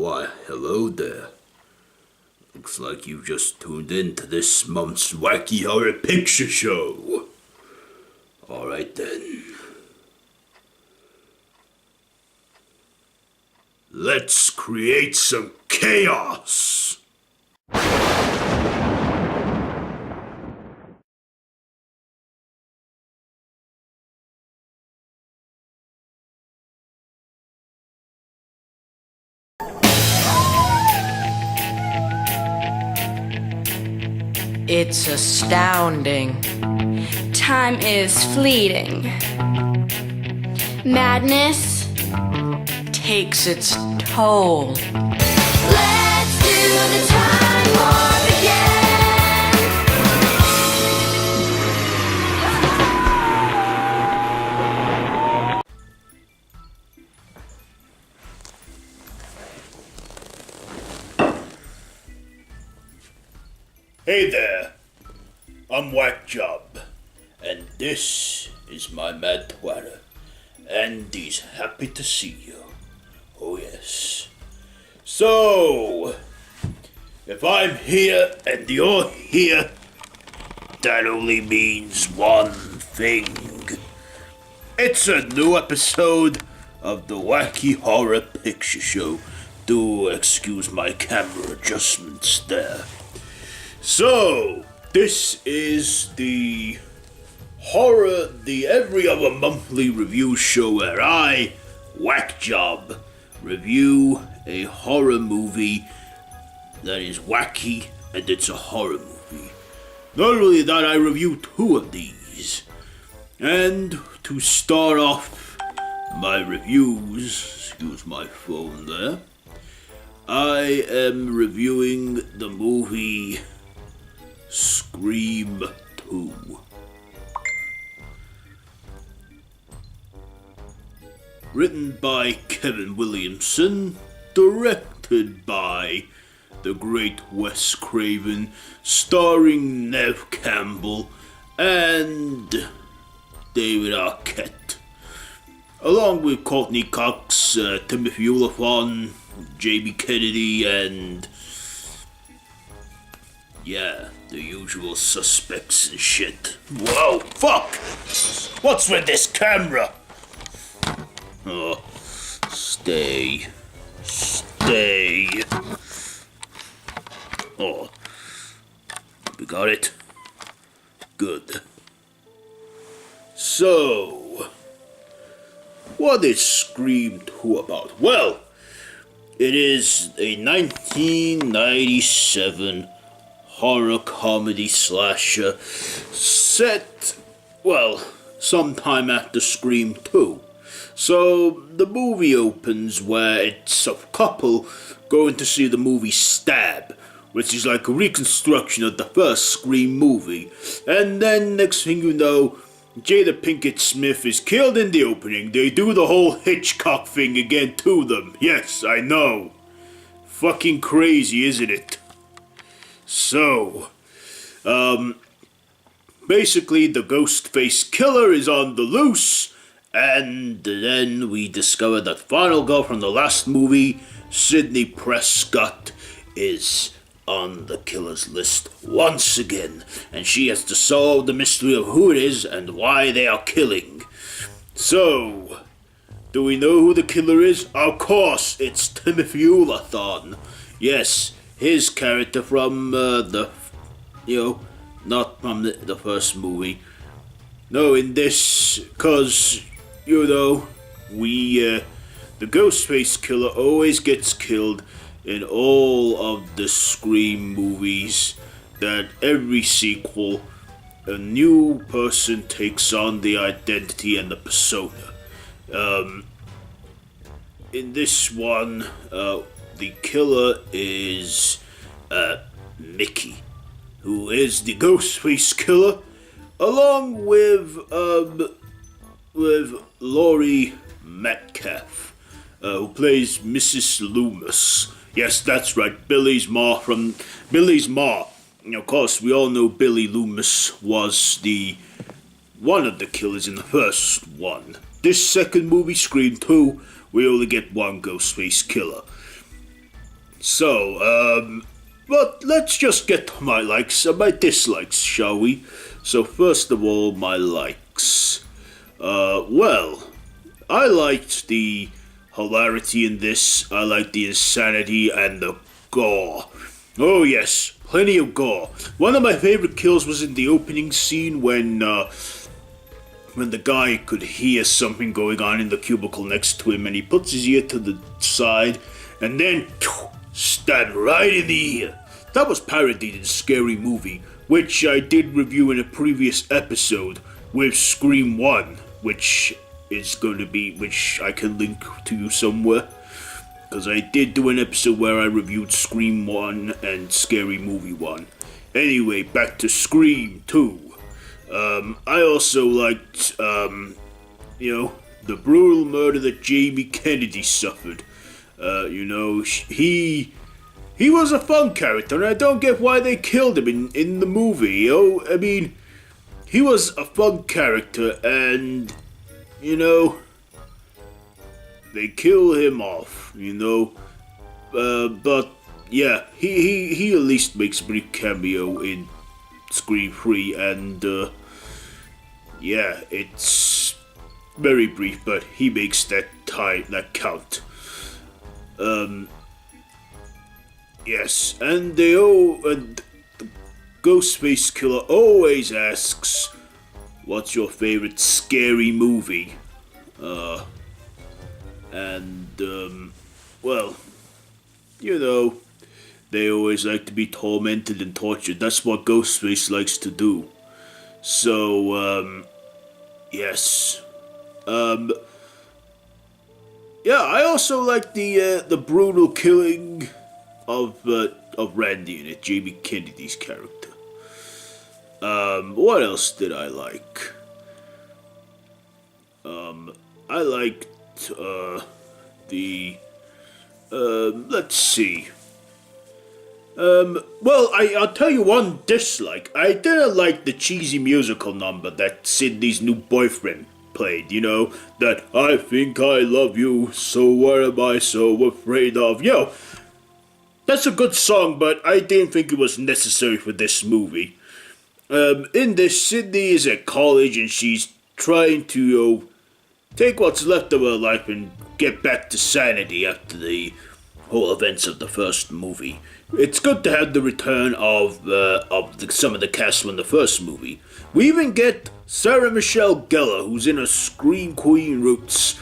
Why, hello there. Looks like you just tuned in to this month's Wacky Horror Picture Show. Alright then. Let's create some chaos! It's astounding. Time is fleeting. Madness Takes its toll. Let's do the time warp again. Hey there, I'm WackJob, and this is my mad twatter, and he's happy to see you. Oh yes. So, if I'm here and you're here, that only means one thing. It's a new episode of the Wacky Horror Picture Show. Do excuse my camera adjustments there. So, this is the every other monthly review show where I, WackJob, review a horror movie that is wacky and it's a horror movie. Not only that, I review two of these. And to start off my reviews, excuse my phone there, I am reviewing the movie Scream 2. Written by Kevin Williamson, directed by the great Wes Craven, starring Neve Campbell and David Arquette, along with Courtney Cox, Timothy Olyphant, Jamie Kennedy, and yeah, the usual suspects and shit. Whoa, fuck! What's with this camera? Oh, stay. Oh, we got it? Good. So, what is Scream 2 about? Well, it is a 1997 horror comedy slasher set, well, sometime after Scream 2. So, the movie opens where it's a couple going to see the movie Stab, which is like a reconstruction of the first Scream movie. And then, next thing you know, Jada Pinkett Smith is killed in the opening. They do the whole Hitchcock thing again to them. Yes, I know. Fucking crazy, isn't it? So, basically the Ghostface killer is on the loose, and then we discover that final girl from the last movie, Sidney Prescott, is on the killer's list once again, and she has to solve the mystery of who it is and why they are killing. So, do we know who the killer is? Of course, it's Timothy Olyphant. Yes, his character from not from the first movie. No, in this, cause, the Ghostface killer always gets killed in all of the Scream movies, that every sequel, a new person takes on the identity and the persona. In this one, the killer is Mickey, who is the Ghostface killer, along with Laurie Metcalf, who plays Mrs. Loomis. Yes, that's right, Billy's Ma. Of course, we all know Billy Loomis was one of the killers in the first one. This second movie, Scream 2, we only get one Ghostface killer. But let's just get to my likes and my dislikes, shall we? So first of all, my likes. Well, I liked the hilarity in this. I liked the insanity and the gore. Oh yes, plenty of gore. One of my favorite kills was in the opening scene when the guy could hear something going on in the cubicle next to him, and he puts his ear to the side, and then stabbed right in the ear. That was parodied in Scary Movie, which I did review in a previous episode with Scream 1, which I can link to you somewhere. Because I did do an episode where I reviewed Scream 1 and Scary Movie 1. Anyway, back to Scream 2. I also liked, the brutal murder that Jamie Kennedy suffered. He was a fun character, and I don't get why they killed him in the movie. I mean, he was a fun character, and, they kill him off, but, yeah, he at least makes a brief cameo in Scream 3, and, yeah, it's very brief, but he makes that count. Yes, and the Ghostface Killer always asks, what's your favorite scary movie? They always like to be tormented and tortured. That's what Ghostface likes to do. So, yes. Yeah, I also like the brutal killing of Randy in it, Jamie Kennedy's character. What else did I like? I liked, let's see. I'll tell you one dislike. I didn't like the cheesy musical number that Sydney's new boyfriend played, that I think I love you, so what am I so afraid of? That's a good song, but I didn't think it was necessary for this movie. In this, Sydney is at college and she's trying to, take what's left of her life and get back to sanity after the whole events of the first movie. It's good to have the return of some of the cast from the first movie. We even get Sarah Michelle Gellar, who's in her Scream Queen roots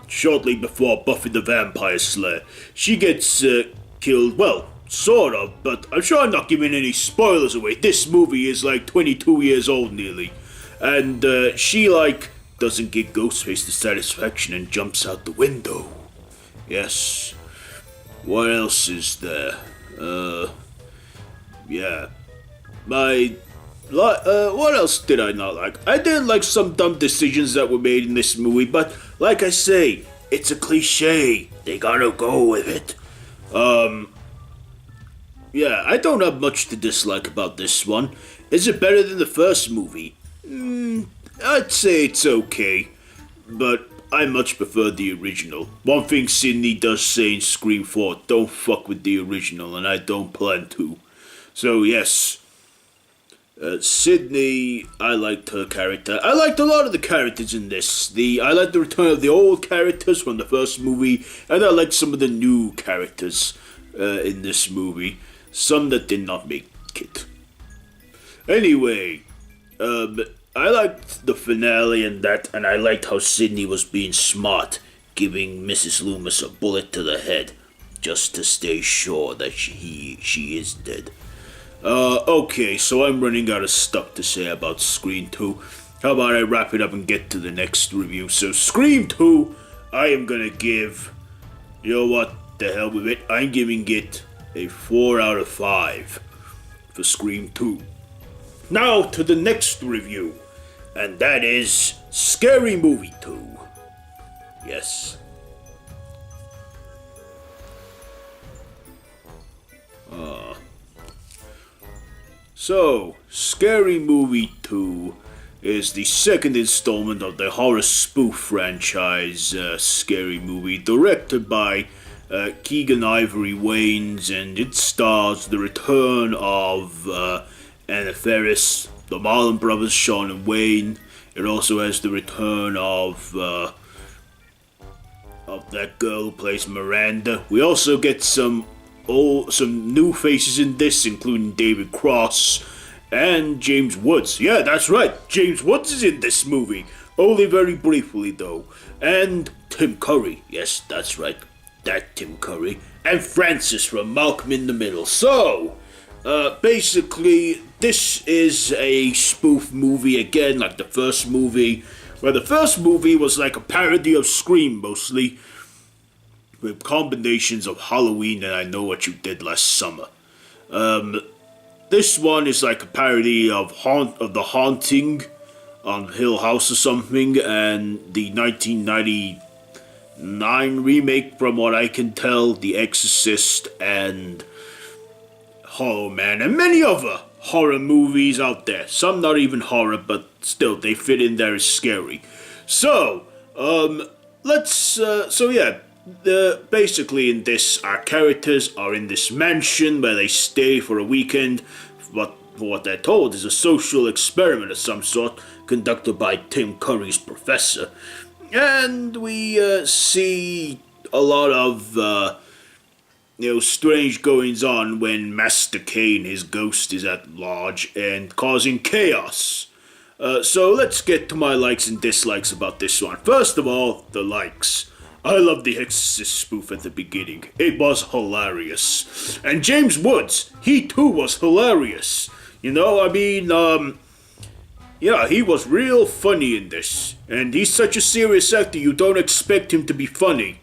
shortly before Buffy the Vampire Slayer. She gets killed, well, sort of, but I'm sure I'm not giving any spoilers away. This movie is like 22 years old nearly. And she, doesn't give Ghostface the satisfaction and jumps out the window. Yes. What else is there? Yeah. What else did I not like? I didn't like some dumb decisions that were made in this movie, but like I say, it's a cliche. They gotta go with it. Yeah, I don't have much to dislike about this one. Is it better than the first movie? I'd say it's okay, but I much prefer the original. One thing Sydney does say in Scream 4, don't fuck with the original, and I don't plan to. So yes, Sydney, I liked her character. I liked a lot of the characters in this. I liked the return of the old characters from the first movie, and I liked some of the new characters in this movie. Some that did not make it. Anyway, I liked the finale and I liked how Sydney was being smart, giving Mrs. Loomis a bullet to the head, just to stay sure that she is dead. Okay, so I'm running out of stuff to say about Scream 2. How about I wrap it up and get to the next review? So, Scream 2, I am gonna give, the hell with it, I'm giving it a 4 out of 5 for Scream 2. Now to the next review, and that is Scary Movie 2. Yes. So, Scary Movie 2 is the second installment of the horror spoof franchise Scary Movie, directed by Keegan Ivory Waynes, and it stars the return of Anna Faris, the Marlon brothers, Sean and Wayne. It also has the return of that girl who plays Miranda. We also get some new faces in this, including David Cross and James Woods. Yeah, that's right, James Woods is in this movie. Only very briefly, though. And Tim Curry. Yes, that's right. That Tim Curry. And Francis from Malcolm in the Middle. So, basically, this is a spoof movie again, like the first movie. Where the first movie was like a parody of Scream, mostly. With combinations of Halloween and I Know What You Did Last Summer. This one is like a parody of The Haunting on Hill House or something, and the 1999 remake, from what I can tell, The Exorcist and Hollow Man, and many other horror movies out there. Some not even horror, but still, they fit in there as scary. So, basically in this, our characters are in this mansion where they stay for a weekend. What they're told is a social experiment of some sort conducted by Tim Curry's professor. And we see a lot of, strange goings on when Master Kane, his ghost, is at large and causing chaos. So let's get to my likes and dislikes about this one. First of all, the likes. I love the Exorcist spoof at the beginning. It was hilarious. And James Woods, he too was hilarious. He was real funny in this. And he's such a serious actor, you don't expect him to be funny.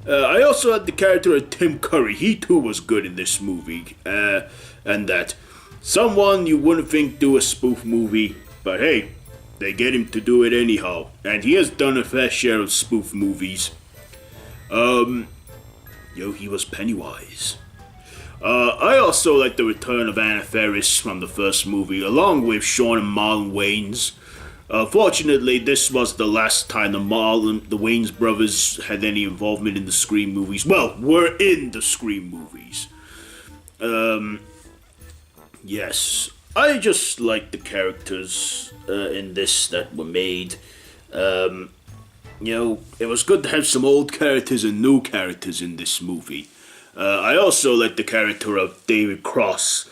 I also had the character of Tim Curry. He too was good in this movie. And that. Someone you wouldn't think do a spoof movie, but hey, they get him to do it anyhow. And he has done a fair share of spoof movies. He was Pennywise. I also like the return of Anna Faris from the first movie, along with Sean and Marlon Wayans. Fortunately, this was the last time the Wayans brothers had any involvement in the Scream movies. Well, were in the Scream movies. Yes. I just like the characters in this that were made. It was good to have some old characters and new characters in this movie. I also like the character of David Cross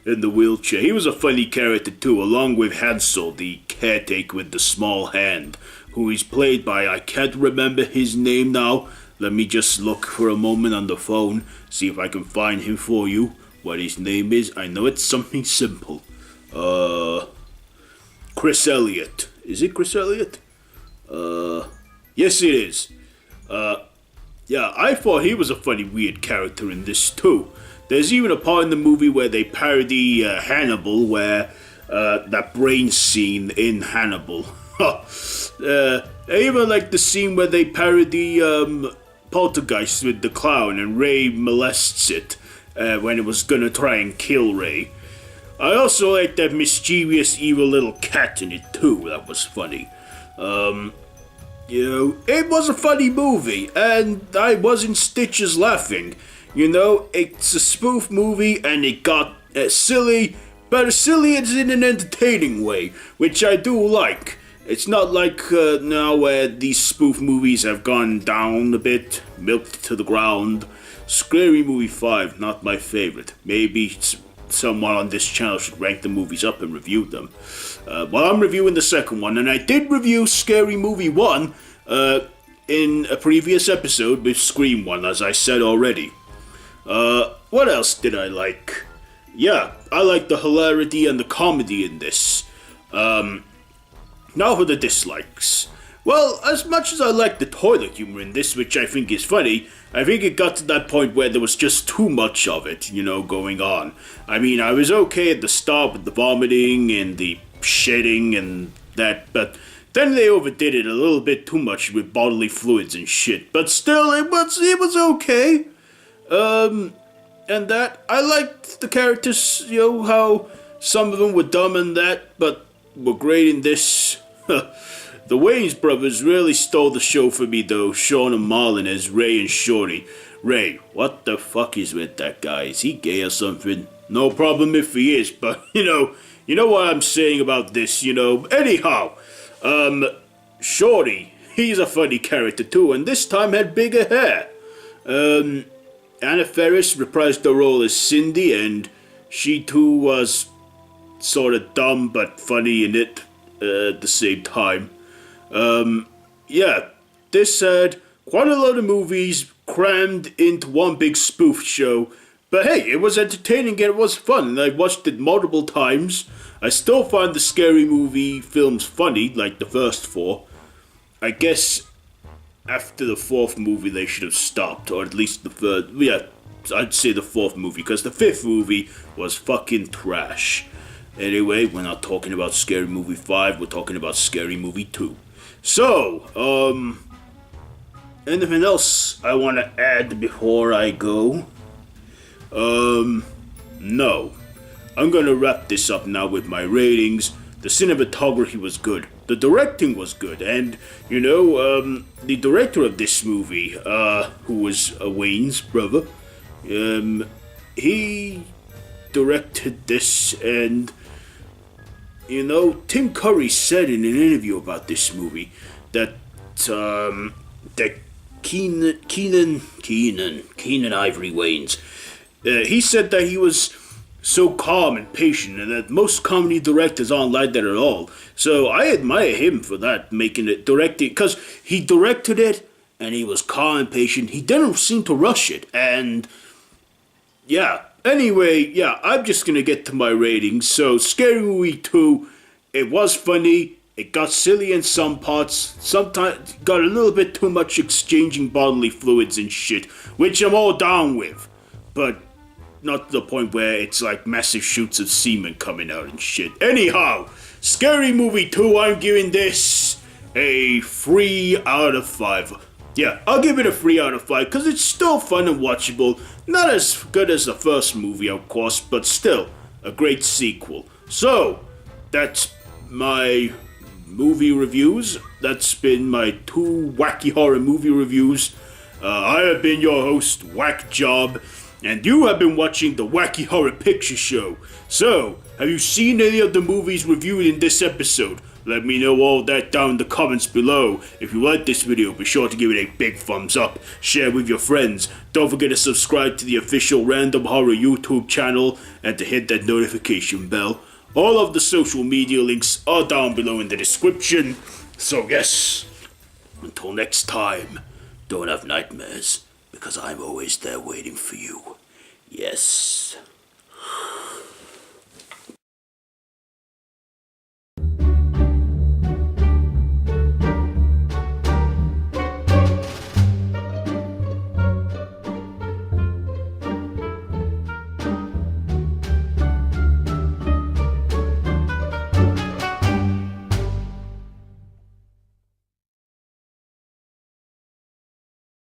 in the wheelchair. He was a funny character too, along with Hansel, the caretaker with the small hand, who is played by, I can't remember his name now. Let me just look for a moment on the phone, see if I can find him for you. What his name is, I know it's something simple. Chris Elliott. Is it Chris Elliott? Yes it is. I thought he was a funny, weird character in this too. There's even a part in the movie where they parody Hannibal, where that brain scene in Hannibal. I even like the scene where they parody Poltergeist with the clown and Ray molests it when it was gonna try and kill Ray. I also like that mischievous, evil little cat in it too. That was funny. It was a funny movie, and I was in stitches laughing. It's a spoof movie, and it got silly, but silly is in an entertaining way, which I do like. It's not like now where these spoof movies have gone down a bit, milked to the ground. Scary Movie 5, not my favorite. Maybe someone on this channel should rank the movies up and review them. I'm reviewing the second one, and I did review Scary Movie 1 in a previous episode with Scream 1, as I said already. What else did I like? Yeah, I like the hilarity and the comedy in this. Now for the dislikes. Well, as much as I like the toilet humor in this, which I think is funny, I think it got to that point where there was just too much of it, going on. I mean, I was okay at the start with the vomiting and the shitting and that, but then they overdid it a little bit too much with bodily fluids and shit. But still, it was okay. And that, I liked the characters, how some of them were dumb and that, but were great in this. The The Wayans brothers really stole the show for me though, Sean and Marlon as Ray and Shorty. Ray, what the fuck is with that guy? Is he gay or something? No problem if he is, but you know what I'm saying about this, Anyhow, Shorty, he's a funny character too, and this time had bigger hair. Anna Faris reprised the role as Cindy, and she too was sort of dumb but funny in it at the same time. This had quite a lot of movies crammed into one big spoof show. But hey, it was entertaining and it was fun, and I watched it multiple times. I still find the scary movie films funny, like the first four. I guess after the fourth movie they should have stopped, or at least the third. Yeah, I'd say the fourth movie, because the fifth movie was fucking trash. Anyway, we're not talking about Scary Movie 5, we're talking about Scary Movie 2. So, anything else I want to add before I go? No. I'm gonna wrap this up now with my ratings. The cinematography was good. The directing was good. And, the director of this movie, who was Wayne's brother, he directed this, and, Tim Curry said in an interview about this movie that Keenan Ivory Wayans, he said that he was so calm and patient, and that most comedy directors aren't like that at all. So I admire him for that, directing, because he directed it, and he was calm and patient. He didn't seem to rush it, and yeah. Anyway, yeah, I'm just gonna get to my ratings. So, Scary Movie 2, it was funny. It got silly in some parts. Sometimes got a little bit too much exchanging bodily fluids and shit, which I'm all down with. But not to the point where it's like massive shoots of semen coming out and shit. Anyhow, Scary Movie 2, I'm giving this a 3 out of 5. Yeah, I'll give it a 3 out of 5 because it's still fun and watchable. Not as good as the first movie, of course, but still a great sequel. So, that's my movie reviews. That's been my 2 wacky horror movie reviews. I have been your host, WackJob, and you have been watching the Wacky Horror Picture Show. So, have you seen any of the movies reviewed in this episode? Let me know all that down in the comments below. If you like this video, be sure to give it a big thumbs up, share with your friends, don't forget to subscribe to the official Random Horror YouTube channel, and to hit that notification bell. All of the social media links are down below in the description. So yes, until next time, don't have nightmares, because I'm always there waiting for you. Yes.